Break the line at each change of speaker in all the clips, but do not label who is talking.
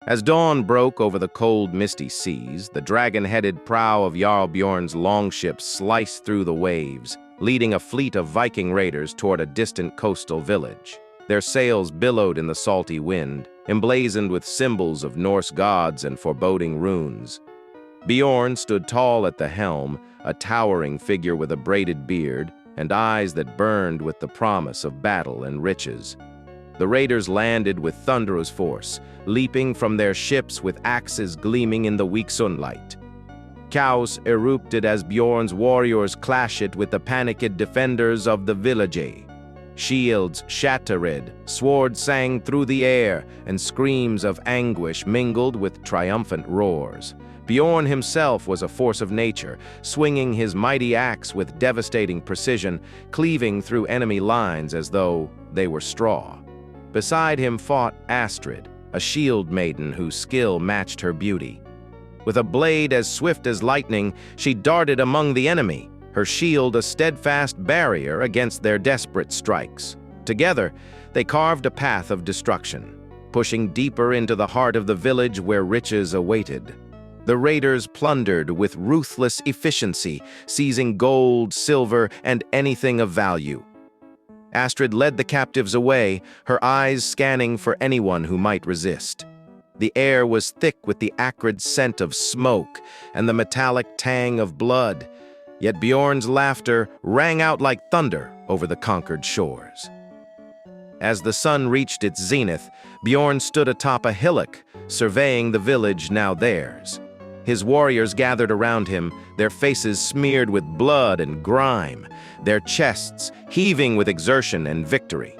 As dawn broke over the cold, misty seas, the dragon-headed prow of Jarl Bjorn's longship sliced through the waves, leading a fleet of Viking raiders toward a distant coastal village. Their sails billowed in the salty wind, emblazoned with symbols of Norse gods and foreboding runes. Bjorn stood tall at the helm, a towering figure with a braided beard and eyes that burned with the promise of battle and riches. The raiders landed with thunderous force, leaping from their ships with axes gleaming in the weak sunlight. Chaos erupted as Bjorn's warriors clashed with the panicked defenders of the village. Shields shattered, swords sang through the air, and screams of anguish mingled with triumphant roars. Bjorn himself was a force of nature, swinging his mighty axe with devastating precision, cleaving through enemy lines as though they were straw. Beside him fought Astrid, a shield maiden whose skill matched her beauty. With a blade as swift as lightning, she darted among the enemy, her shield a steadfast barrier against their desperate strikes. Together, they carved a path of destruction, pushing deeper into the heart of the village where riches awaited. The raiders plundered with ruthless efficiency, seizing gold, silver, and anything of value. Astrid led the captives away, her eyes scanning for anyone who might resist. The air was thick with the acrid scent of smoke and the metallic tang of blood, yet Bjorn's laughter rang out like thunder over the conquered shores. As the sun reached its zenith, Bjorn stood atop a hillock, surveying the village now theirs. His warriors gathered around him, their faces smeared with blood and grime, their chests heaving with exertion and victory.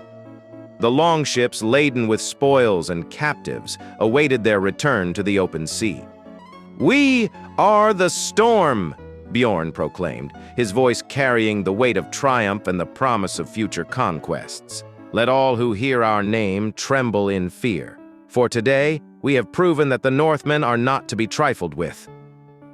The longships, laden with spoils and captives, awaited their return to the open sea. "We are the storm!" Bjorn proclaimed, his voice carrying the weight of triumph and the promise of future conquests. "Let all who hear our name tremble in fear, for today we have proven that the Northmen are not to be trifled with."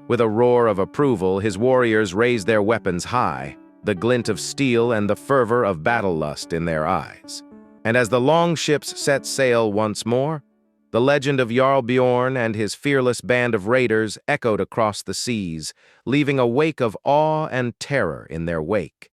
With a roar of approval, his warriors raised their weapons high, the glint of steel and the fervor of battle lust in their eyes. And as the longships set sail once more, the legend of Jarl Bjorn and his fearless band of raiders echoed across the seas, leaving a wake of awe and terror in their wake.